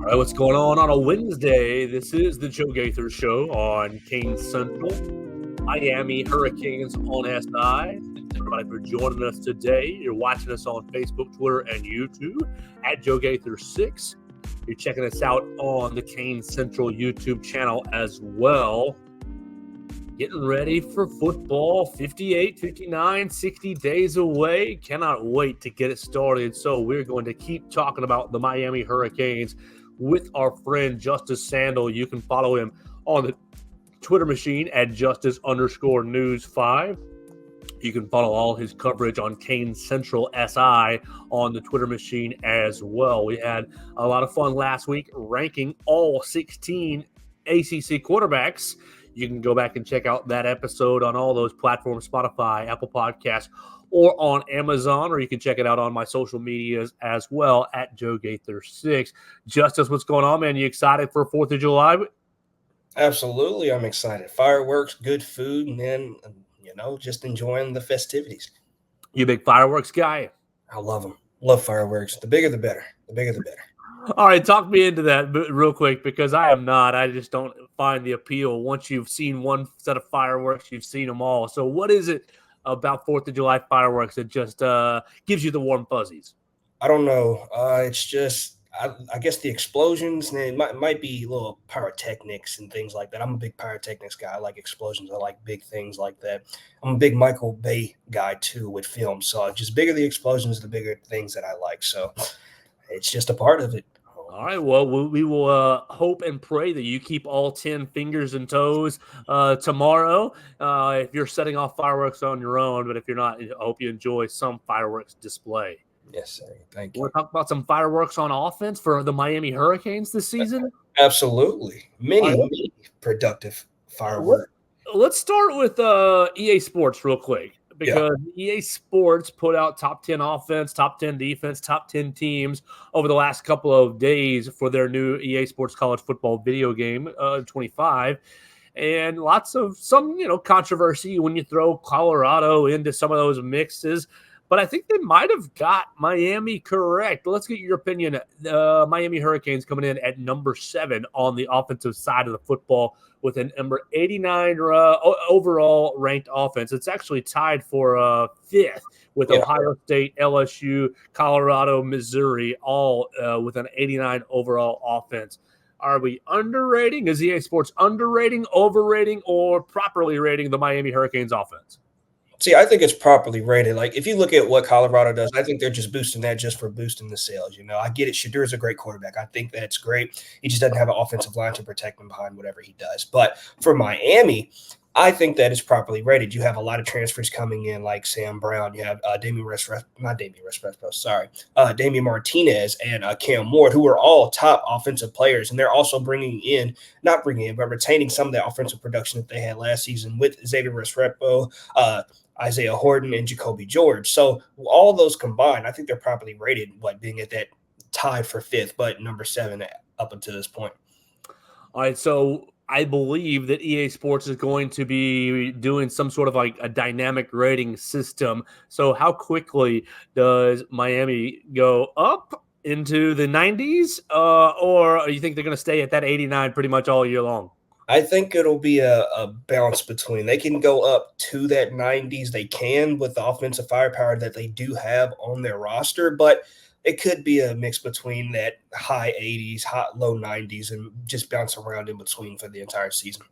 All right, what's going on a Wednesday? This is the Joe Gaither Show on Kane Central, Miami Hurricanes on SI. Thanks everybody for joining us today. You're watching us on Facebook, Twitter, and YouTube at Joe Gaither 6. You're checking us out on the Kane Central YouTube channel as well. Getting ready for football, 58, 59, 60 days away. Cannot wait to get it started. So we're going to keep talking about the Miami Hurricanes with our friend Justice Sandle. You can follow him on the Twitter machine at Justice_News5. You can follow all his coverage on Kane Central SI on the Twitter machine as well. We had a lot of fun last week ranking all 16 ACC quarterbacks. You can go back and check out that episode on all those platforms, Spotify, Apple Podcasts, or on Amazon, or you can check it out on my social medias as well at Joe Gaither 6. Justice, what's going on, man? You excited for 4th of July? Absolutely, I'm excited. Fireworks, good food, and then, just enjoying the festivities. You a big fireworks guy? I love them. Love fireworks. The bigger, the better. The bigger, the better. All right, talk me into that real quick, because I am not. I just don't find the appeal. Once you've seen one set of fireworks, you've seen them all. So what is it about 4th of July fireworks that just gives you the warm fuzzies? I don't know. It's just, I guess the explosions, and it might be little pyrotechnics and things like that. I'm a big pyrotechnics guy. I like explosions. I like big things like that. I'm a big Michael Bay guy, too, with film. So just bigger the explosions, the bigger things that I like. So it's just a part of it. All right, well, we will hope and pray that you keep all 10 fingers and toes tomorrow if you're setting off fireworks on your own. But if you're not, I hope you enjoy some fireworks display. Yes, sir. Thank you. Want to talk about some fireworks on offense for the Miami Hurricanes this season? Absolutely. Many productive fireworks. Let's start with EA Sports real quick. Because EA Sports put out top 10 offense, top 10 defense, top 10 teams over the last couple of days for their new EA Sports College Football video game, 25. And some controversy when you throw Colorado into some of those mixes. But I think they might have got Miami correct. Let's get your opinion. Miami Hurricanes coming in at number 7 on the offensive side of the football with an number 89 overall ranked offense. It's actually tied for 5th with Ohio State, LSU, Colorado, Missouri, all with an 89 overall offense. Are we underrating? Is EA Sports underrating, overrating, or properly rating the Miami Hurricanes offense? See, I think it's properly rated. Like, if you look at what Colorado does, I think they're just boosting that just for boosting the sales. I get it. Shedur's a great quarterback. I think that's great. He just doesn't have an offensive line to protect him behind whatever he does. But for Miami, I think that is properly rated. You have a lot of transfers coming in, like Sam Brown. You have Damian Martinez and Cam Ward, who are all top offensive players. And they're also retaining some of that offensive production that they had last season with Xavier Restrepo, Isaiah Horton, and Jacobi George. So all those combined, I think they're properly rated, being at that tied for 5th, but number 7 up until this point. All right, so I believe that EA Sports is going to be doing some sort of like a dynamic rating system. So how quickly does Miami go up into the 90s, or you think they're going to stay at that 89 pretty much all year long? I think it'll be a bounce between. They can go up to that 90s. They can with the offensive firepower that they do have on their roster, but it could be a mix between that high 80s, low 90s, and just bounce around in between for the entire season.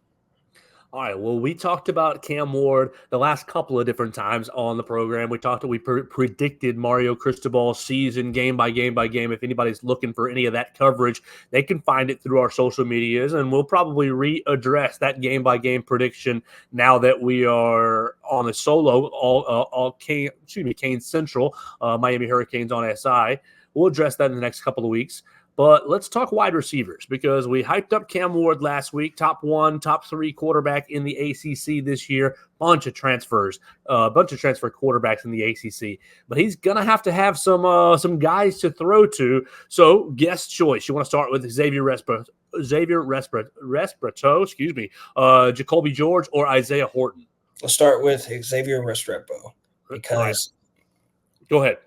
All right, well, we talked about Cam Ward the last couple of different times on the program. We predicted Mario Cristobal's season game by game by game. If anybody's looking for any of that coverage, they can find it through our social medias, and we'll probably readdress that game by game prediction now that we are on a solo Kane Central, Miami Hurricanes on SI. We'll address that in the next couple of weeks. But let's talk wide receivers, because we hyped up Cam Ward last week, top 1, top 3 quarterback in the ACC this year, bunch of transfer quarterbacks in the ACC. But he's going to have some guys to throw to. So guest choice. You want to start with Xavier Restrepo, Jacolby George, or Isaiah Horton? Let's start with Xavier Restrepo, because Go ahead.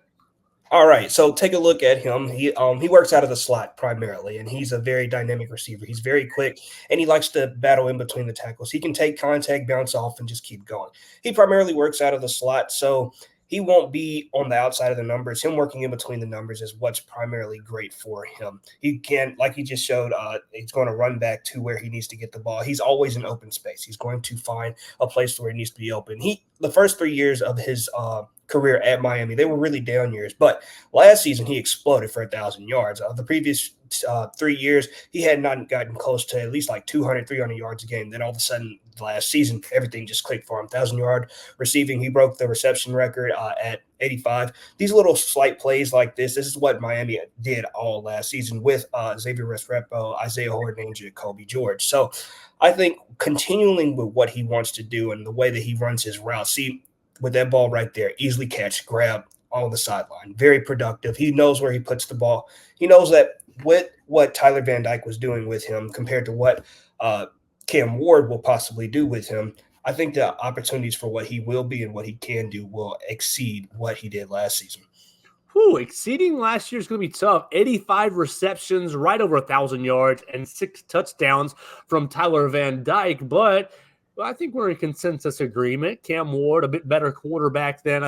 All right, so take a look at him. He works out of the slot primarily, and he's a very dynamic receiver. He's very quick, and he likes to battle in between the tackles. He can take contact, bounce off, and just keep going. He primarily works out of the slot, so he won't be on the outside of the numbers. Him working in between the numbers is what's primarily great for him. He can, like he just showed, he's going to run back to where he needs to get the ball. He's always in open space. He's going to find a place where he needs to be open. The first 3 years of his career at Miami, they were really down years, but last season he exploded for 1,000 yards. The previous 3 years, he had not gotten close to at least like 200, 300 yards a game. Then all of a sudden, last season, everything just clicked for him. 1,000-yard receiving. He broke the reception record at 85. These little slight plays like this is what Miami did all last season with Xavier Restrepo, Isaiah Horton, and Jacobi George. So I think continuing with what he wants to do and the way that he runs his route, see, with that ball right there, easily catch, grab on the sideline, very productive. He knows where he puts the ball. He knows that with what Tyler Van Dyke was doing with him compared to what Cam Ward will possibly do with him, I think the opportunities for what he will be and what he can do will exceed what he did last season. Exceeding last year is going to be tough. 85 receptions, right over 1,000 yards, and 6 touchdowns from Tyler Van Dyke. But I think we're in consensus agreement. Cam Ward, a bit better quarterback than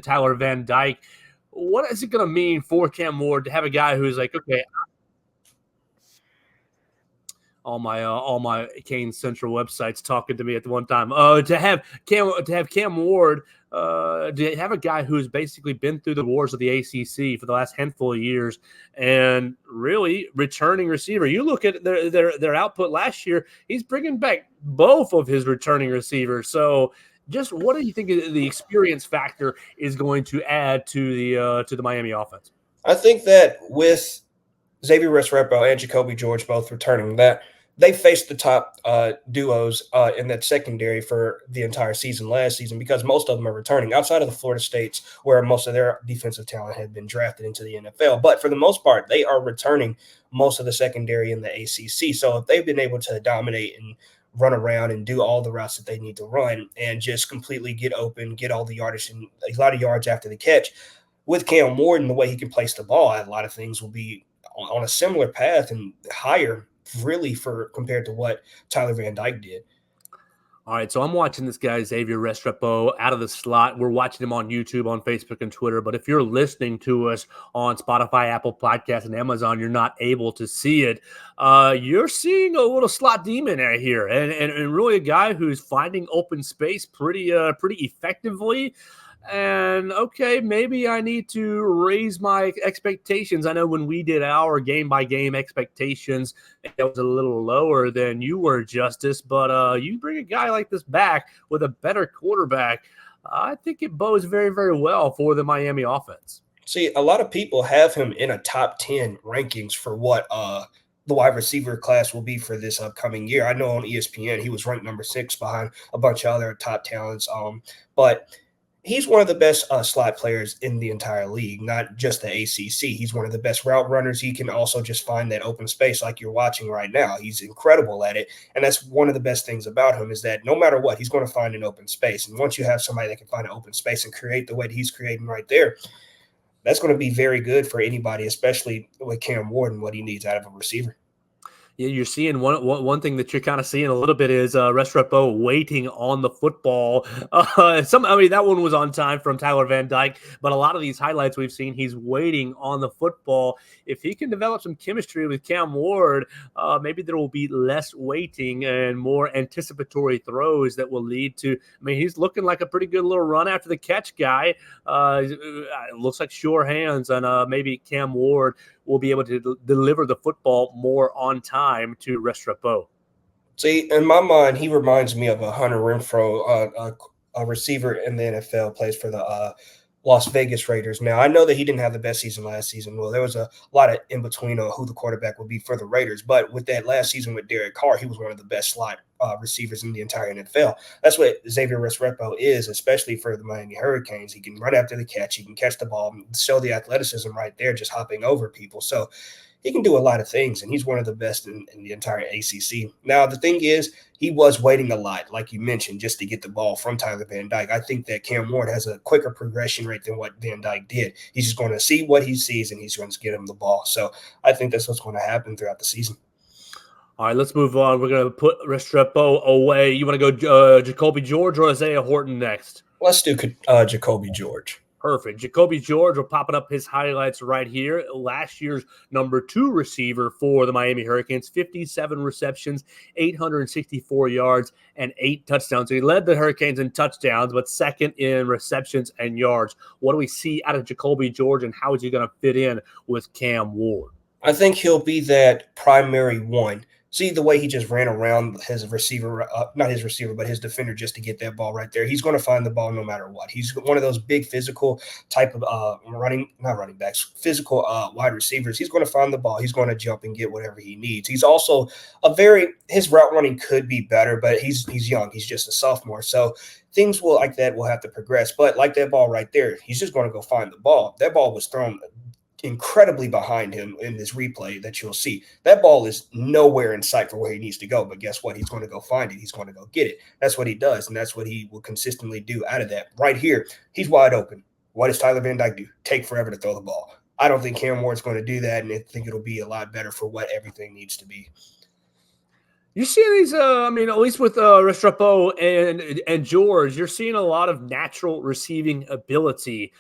Tyler Van Dyke. What is it going to mean for Cam Ward to have a guy who's like, okay, all my Kane Central websites talking to me at the one time. To have Cam Ward, to have a guy who's basically been through the wars of the ACC for the last handful of years, and really returning receiver. You look at their output last year; he's bringing back both of his returning receivers. So, just what do you think the experience factor is going to add to the Miami offense? I think that with Xavier Restrepo and Jacobi George both returning, that they faced the top duos in that secondary for the entire season last season because most of them are returning outside of the Florida States where most of their defensive talent had been drafted into the NFL. But for the most part, they are returning most of the secondary in the ACC. So if they've been able to dominate and run around and do all the routes that they need to run and just completely get open, get all the yardage and a lot of yards after the catch, with Cam Ward and the way he can place the ball, a lot of things will be on a similar path and higher really for compared to what Tyler Van Dyke did. All right, so I'm watching this guy, Xavier Restrepo, out of the slot. We're watching him on YouTube, on Facebook, and Twitter. But if you're listening to us on Spotify, Apple Podcasts, and Amazon, you're not able to see it. You're seeing a little slot demon right here, and really a guy who's finding open space pretty effectively. And okay, maybe I need to raise my expectations. I know when we did our game-by-game expectations, it was a little lower than you were, Justice. But you bring a guy like this back with a better quarterback, I think it bodes very, very well for the Miami offense. See, a lot of people have him in a top 10 rankings for what the wide receiver class will be for this upcoming year. I know on ESPN he was ranked number 6 behind a bunch of other top talents. But he's one of the best slot players in the entire league, not just the ACC. He's one of the best route runners. He can also just find that open space like you're watching right now. He's incredible at it. And that's one of the best things about him is that no matter what, he's going to find an open space. And once you have somebody that can find an open space and create the way that he's creating right there, that's going to be very good for anybody, especially with Cam Ward and what he needs out of a receiver. Yeah, you're seeing one thing that you're kind of seeing a little bit is Restrepo waiting on the football. That one was on time from Tyler Van Dyke, but a lot of these highlights we've seen, he's waiting on the football. If he can develop some chemistry with Cam Ward, maybe there will be less waiting and more anticipatory throws that will lead to. I mean, he's looking like a pretty good little run after the catch guy. It looks like sure hands, and maybe Cam Ward will be able to deliver the football more on time to Restrepo. See, in my mind, he reminds me of a Hunter Renfrow, a receiver in the NFL, plays for the Las Vegas Raiders. Now, I know that he didn't have the best season last season. Well, there was a lot of in between on who the quarterback would be for the Raiders. But with that last season with Derek Carr, he was one of the best slot receivers in the entire NFL. That's what Xavier Restrepo is, especially for the Miami Hurricanes. He can run after the catch. He can catch the ball and show the athleticism right there, just hopping over people. So he can do a lot of things, and he's one of the best in the entire ACC. Now, the thing is, he was waiting a lot, like you mentioned, just to get the ball from Tyler Van Dyke. I think that Cam Ward has a quicker progression rate than what Van Dyke did. He's just going to see what he sees, and he's going to get him the ball. So I think that's what's going to happen throughout the season. All right, let's move on. We're going to put Restrepo away. You want to go Jacobi George or Isaiah Horton next? Let's do Jacobi George. Perfect. Jacobi George, we're popping up his highlights right here. Last year's number 2 receiver for the Miami Hurricanes, 57 receptions, 864 yards, and 8 touchdowns. So he led the Hurricanes in touchdowns, but second in receptions and yards. What do we see out of Jacobi George, and how is he going to fit in with Cam Ward? I think he'll be that primary one. See the way he just ran around his receiver, not his receiver, but his defender just to get that ball right there. He's going to find the ball no matter what. He's one of those big physical type of physical wide receivers. He's going to find the ball. He's going to jump and get whatever he needs. He's also his route running could be better, but he's young. He's just a sophomore. So things will have to progress. But like that ball right there, he's just going to go find the ball. That ball was thrown incredibly behind him in this replay that you'll see. That ball is nowhere in sight for where he needs to go, but guess what? He's going to go find it. He's going to go get it. That's what he does, and that's what he will consistently do out of that. Right here, he's wide open. What does Tyler Van Dyke do? Take forever to throw the ball. I don't think Cam Ward's going to do that, and I think it'll be a lot better for what everything needs to be. You see these, at least with Restrepo and George, you're seeing a lot of natural receiving ability.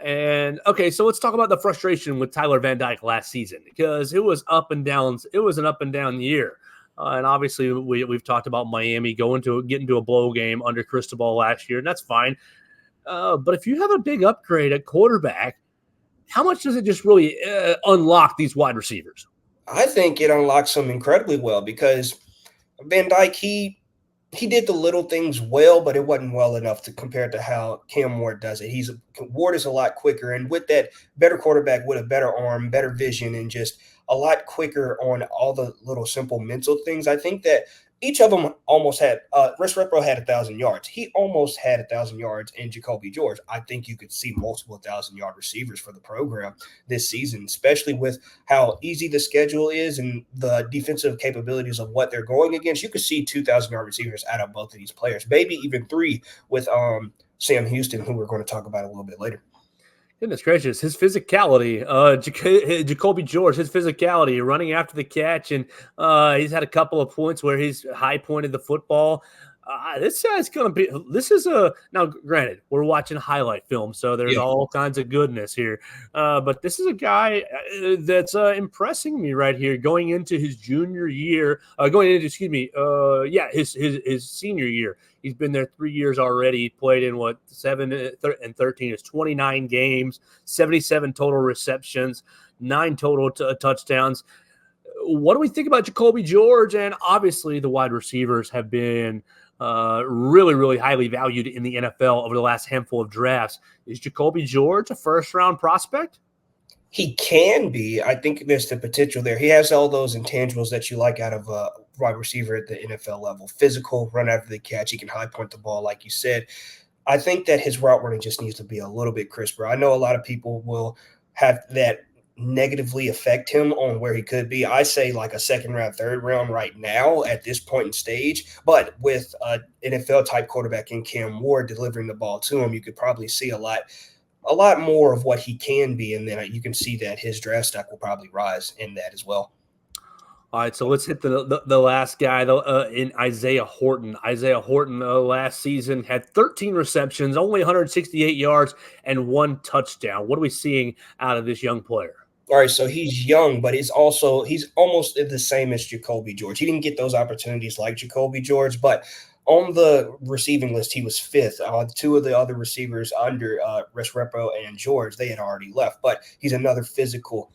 And okay, so let's talk about the frustration with Tyler Van Dyke last season, because it was up and downs. It was an up and down year. And obviously we've talked about Miami getting to a blow game under Cristobal last year, and that's fine. But if you have a big upgrade at quarterback, how much does it just really unlock these wide receivers? I think it unlocks them incredibly well, because Van Dyke, he did the little things well, but it wasn't well enough to compare to how Cam Ward does it. Ward is a lot quicker, and with that better quarterback with a better arm, better vision, and just a lot quicker on all the little simple mental things. I think that each of them almost had Restrepo had 1,000 yards. He almost had 1,000 yards in Jacobi George. I think you could see multiple 1,000-yard receivers for the program this season, especially with how easy the schedule is and the defensive capabilities of what they're going against. You could see 2,000-yard receivers out of both of these players, maybe even 3 with Sam Houston, who we're going to talk about a little bit later. Goodness gracious, his physicality, Jacobi George, his physicality, running after the catch, and he's had a couple of points where he's high-pointed the football. This guy's going to be – now, granted, we're watching highlight film, so there's all kinds of goodness here. But this is a guy that's impressing me right here going into his junior year his senior year. He's been there 3 years already. He played in 7 and 13 is 29 games, 77 total receptions, 9 total touchdowns. What do we think about Jacobi George? And obviously the wide receivers have been really, really highly valued in the NFL over the last handful of drafts. Is Jacobi George a first-round prospect? He can be. I think there's the potential there. He has all those intangibles that you like out of a wide receiver at the NFL level. Physical, run after the catch. He can high point the ball, like you said. I think that his route running just needs to be a little bit crisper. I know a lot of people will have that negatively affect him on where he could be. I say like a second round, third round right now at this point in stage. But with an NFL type quarterback in Cam Ward delivering the ball to him, you could probably see a lot more of what he can be. And then you can see that his draft stock will probably rise in that as well. All right, so let's hit the last guy in Isaiah Horton. Isaiah Horton last season had 13 receptions, only 168 yards, and 1 touchdown. What are we seeing out of this young player? All right, so he's young, but he's almost the same as Jacobi George. He didn't get those opportunities like Jacobi George, but on the receiving list, he was 5th. 2 of the other receivers under Restrepo and George, they had already left. But he's another physical,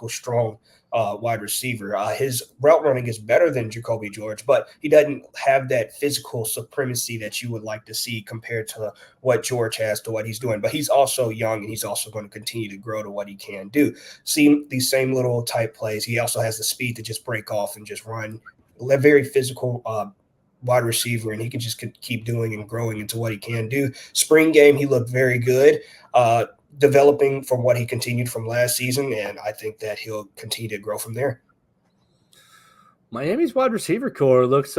strong wide receiver. His route running is better than Jacobi George, but he doesn't have that physical supremacy that you would like to see compared to what George has to what he's doing. But he's also young, and he's also going to continue to grow to what he can do. See these same little type plays. He also has the speed to just break off and just run. Very physical wide receiver, and he can just keep doing and growing into what he can do. Spring game, he looked very good. developing from what he continued from last season, and I think that he'll continue to grow from there. Miami's wide receiver core looks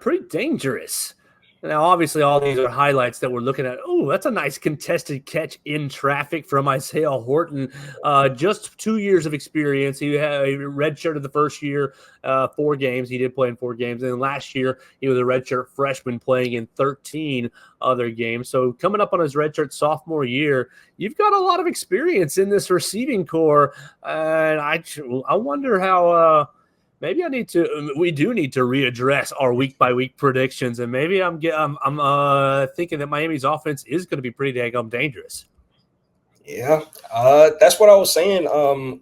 pretty dangerous. Now, obviously, all these are highlights that we're looking at. Oh, that's a nice contested catch in traffic from Isaiah Horton. Just 2 years of experience. He had a redshirted the first year, 4 games. He did play in 4 games. And then last year, he was a redshirt freshman playing in 13 other games. So coming up on his redshirt sophomore year, you've got a lot of experience in this receiving core. And I wonder how maybe we do need to readdress our week by week predictions, and maybe I'm thinking that Miami's offense is going to be pretty daggum dangerous. Yeah, that's what I was saying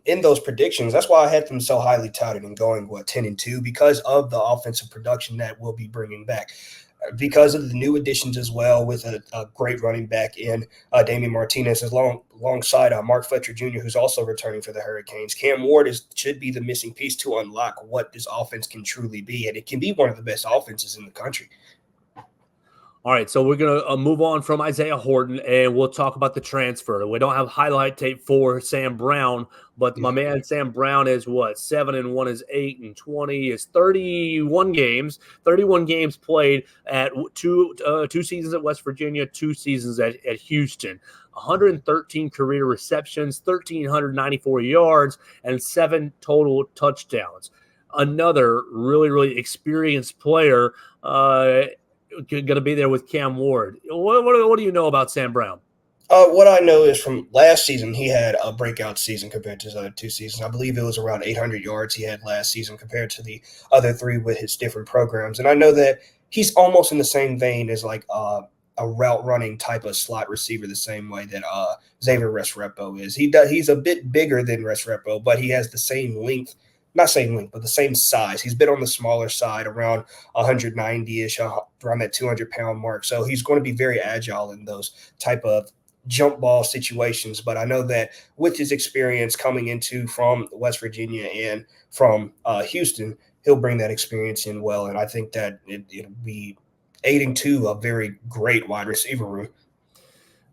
in those predictions. That's why I had them so highly touted and going 10-2 because of the offensive production that we'll be bringing back. Because of the new additions as well, with a great running back in Damian Martinez, alongside Mark Fletcher Jr., who's also returning for the Hurricanes. Cam Ward should be the missing piece to unlock what this offense can truly be, and it can be one of the best offenses in the country. All right, so we're going to move on from Isaiah Horton, and we'll talk about the transfer. We don't have highlight tape for Sam Brown, but my man Sam Brown is 7-1 is 8-20 is 31 games. 31 games played at two seasons at West Virginia, 2 seasons at Houston. 113 career receptions, 1,394 yards, and 7 total touchdowns. Another really, really experienced player going to be there with Cam Ward. What do you know about Sam Brown? What I know is from last season, he had a breakout season compared to his other 2 seasons. I believe it was around 800 yards he had last season compared to the other 3 with his different programs. And I know that he's almost in the same vein as like a route running type of slot receiver, the same way that Xavier Restrepo is. He's a bit bigger than Restrepo, but he has the same length. Not same length, but the same size. He's been on the smaller side, around 190-ish, around that 200-pound mark. So he's going to be very agile in those type of jump ball situations. But I know that with his experience coming into from West Virginia and from Houston, he'll bring that experience in well. And I think that it'll be aiding to a very great wide receiver room.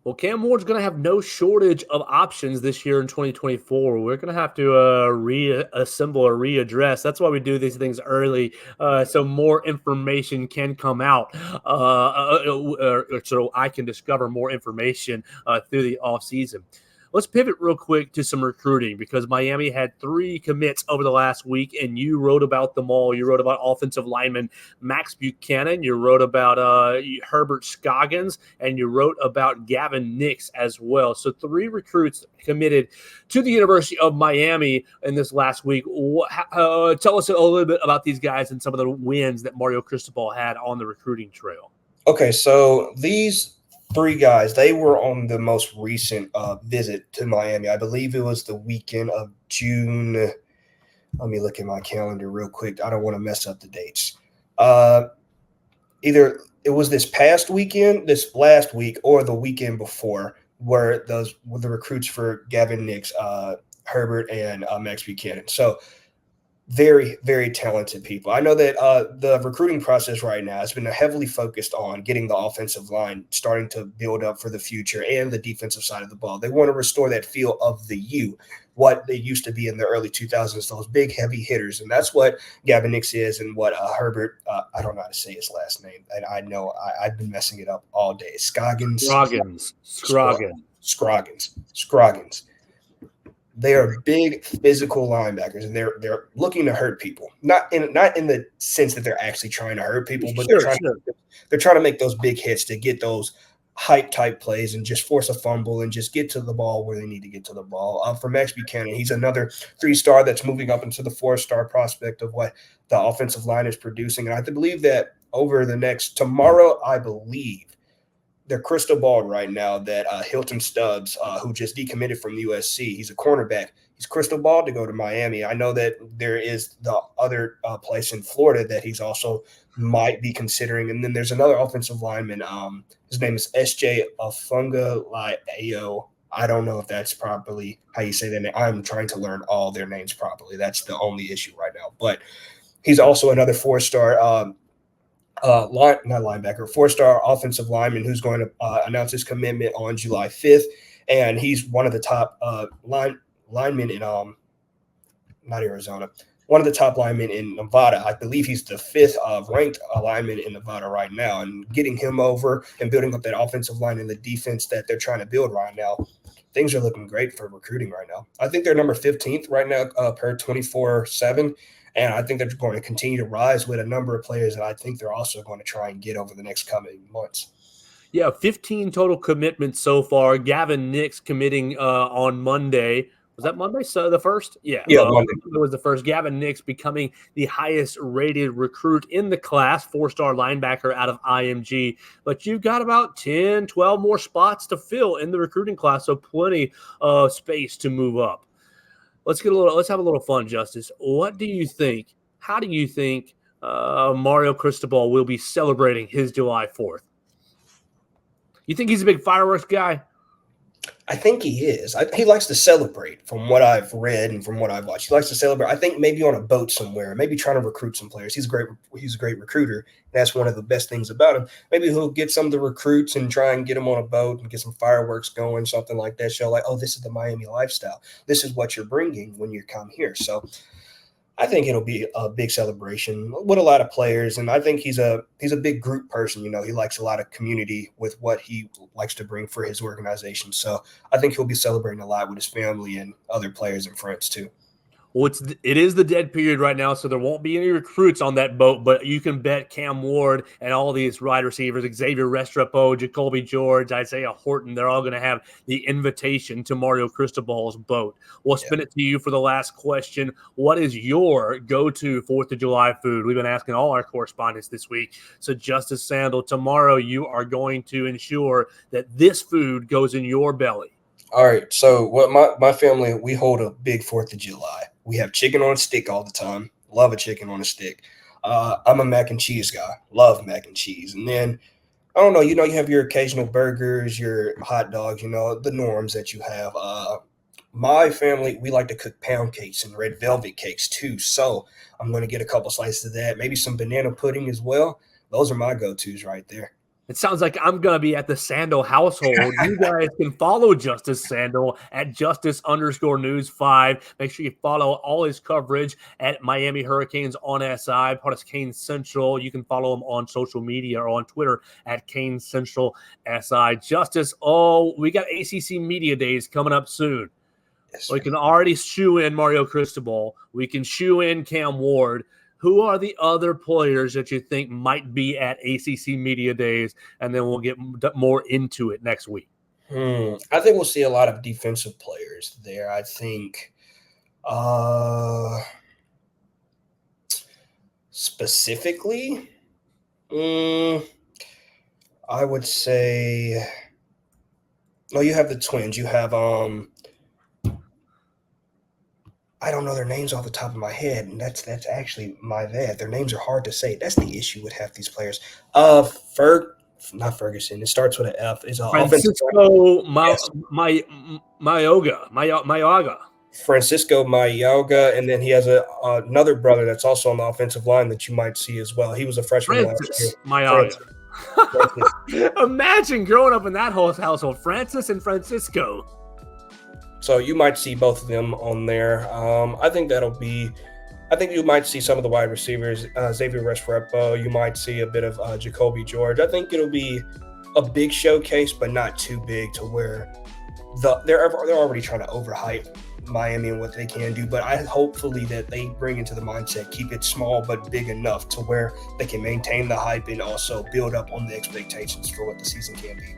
Well, Cam Ward's going to have no shortage of options this year in 2024. We're going to have to reassemble or readdress. That's why we do these things early, so more information can come out, so I can discover more information through the offseason. Let's pivot real quick to some recruiting because Miami had 3 commits over the last week, and you wrote about them all. You wrote about offensive lineman Max Buchanan. You wrote about Herbert Scoggins, and you wrote about Gavin Nix as well. So 3 recruits committed to the University of Miami in this last week. Tell us a little bit about these guys and some of the wins that Mario Cristobal had on the recruiting trail. Okay, so these 3 guys, they were on the most recent visit to Miami. I believe it was the weekend of June. Let me look at my calendar real quick. I don't want to mess up the dates. Either it was this past weekend, this last week, or the weekend before, where those were the recruits for Gavin Nix, Herbert, and Max Buchanan. So very, very talented people. I know that the recruiting process right now has been heavily focused on getting the offensive line starting to build up for the future and the defensive side of the ball. They want to restore that feel of the U, what they used to be in the early 2000s, those big, heavy hitters. And that's what Gavin Nix is and what Herbert, I don't know how to say his last name. And I know I've been messing it up all day. Scroggins. They are big physical linebackers, and they're looking to hurt people. Not in the sense that they're actually trying to hurt people, but they're trying to make those big hits to get those hype type plays and just force a fumble and just get to the ball where they need to get to the ball. For Max Buchanan, he's another 3-star that's moving up into the 4-star prospect of what the offensive line is producing. And I believe that over the next tomorrow, I believe they're crystal ball right now that Hilton Stubbs, who just decommitted from USC, he's a cornerback. He's crystal ball to go to Miami. I know that there is the other place in Florida that he's also might be considering. And then there's another offensive lineman. His name is S.J. Afunga-Layo. I don't know if that's properly how you say that name. I'm trying to learn all their names properly. That's the only issue right now. But he's also another 4-star not linebacker, 4-star offensive lineman who's going to announce his commitment on July 5th. and he's one of the top linemen in not Arizona. One of the top linemen in Nevada. I believe he's the 5th ranked lineman in Nevada right now. And getting him over and building up that offensive line and the defense that they're trying to build right now, things are looking great for recruiting right now. I think they're number 15th right now per 24/7. And I think they're going to continue to rise with a number of players that I think they're also going to try and get over the next coming months. Yeah, 15 total commitments so far. Gavin Nix committing on Monday. Was that Monday? So the first? Yeah, Monday. It was the first. Gavin Nix becoming the highest rated recruit in the class, 4-star linebacker out of IMG. But you've got about 10, 12 more spots to fill in the recruiting class, so plenty of space to move up. Let's have a little fun, Justice. What do you think? How do you think Mario Cristobal will be celebrating his July 4th? You think he's a big fireworks guy? I think he is. He likes to celebrate from what I've read and from what I've watched. He likes to celebrate. I think maybe on a boat somewhere, maybe trying to recruit some players. He's a great recruiter. That's one of the best things about him. Maybe he'll get some of the recruits and try and get them on a boat and get some fireworks going, something like that. Show like, oh, this is the Miami lifestyle. This is what you're bringing when you come here. So I think it'll be a big celebration with a lot of players, and I think he's a big group person. You know, he likes a lot of community with what he likes to bring for his organization. So I think he'll be celebrating a lot with his family and other players and friends too. Well, it is the dead period right now, so there won't be any recruits on that boat, but you can bet Cam Ward and all these wide receivers, Xavier Restrepo, Jacolby George, Isaiah Horton, they're all going to have the invitation to Mario Cristobal's boat. We'll spin it to you for the last question. What is your go-to 4th of July food? We've been asking all our correspondents this week. So, Justice Sandle, tomorrow you are going to ensure that this food goes in your belly. All right. So what my family, we hold a big 4th of July. We have chicken on a stick all the time. Love a chicken on a stick. I'm a mac and cheese guy. Love mac and cheese. And then, I don't know, you have your occasional burgers, your hot dogs, the norms that you have. My family, we like to cook pound cakes and red velvet cakes too. So I'm going to get a couple slices of that. Maybe some banana pudding as well. Those are my go-tos right there. It sounds like I'm going to be at the Sandle household. You guys can follow Justice Sandle at Justice_News5. Make sure you follow all his coverage at Miami Hurricanes on SI, part of Cane Central. You can follow him on social media or on Twitter at Cane Central SI. Justice, we got ACC Media Days coming up soon. Yes, we can already shoe in Mario Cristobal. We can shoe in Cam Ward. Who are the other players that you think might be at ACC Media Days? And then we'll get more into it next week. I think we'll see a lot of defensive players there. I think specifically, I would say – you have the Twins. You have I don't know their names off the top of my head, and that's actually my bad. Their names are hard to say. That's the issue with half these players. Not Ferguson. It starts with an F. It's Francisco Mayoga. Francisco Mayoga, and then he has another brother that's also on the offensive line that you might see as well. He was a freshman last year. Mayoga. Imagine growing up in that whole household, Francis and Francisco. So you might see both of them on there. I think you might see some of the wide receivers, Xavier Restrepo. You might see a bit of Jacobi George. I think it'll be a big showcase, but not too big to where they're already trying to overhype Miami and what they can do. But hopefully that they bring into the mindset, keep it small but big enough to where they can maintain the hype and also build up on the expectations for what the season can be.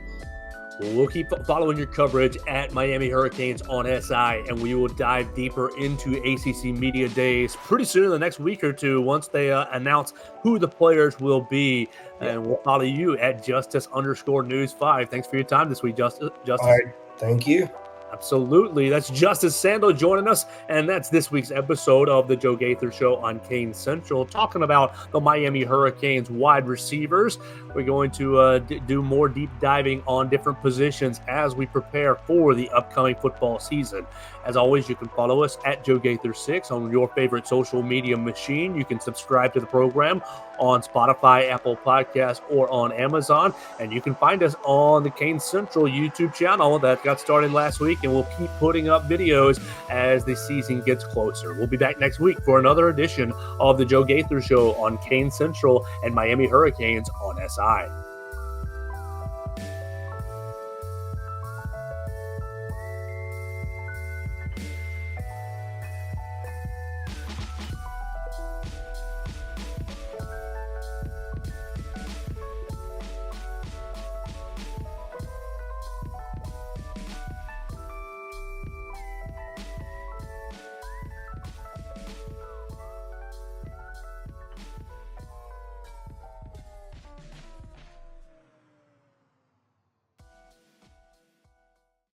We'll keep following your coverage at Miami Hurricanes on SI, and we will dive deeper into ACC Media Days pretty soon in the next week or two once they announce who the players will be. And we'll follow you at Justice_News5. Thanks for your time this week, Justice. All right. Thank you. Absolutely. That's Justice Sandle joining us, and that's this week's episode of the Joe Gaither Show on Kane Central, talking about the Miami Hurricanes wide receivers. We're going to do more deep diving on different positions as we prepare for the upcoming football season. As always, you can follow us at Joe Gaither6 on your favorite social media machine. You can subscribe to the program on Spotify, Apple Podcasts, or on Amazon. And you can find us on the Kane Central YouTube channel that got started last week, and we'll keep putting up videos as the season gets closer. We'll be back next week for another edition of the Joe Gaither Show on Kane Central and Miami Hurricanes on SI.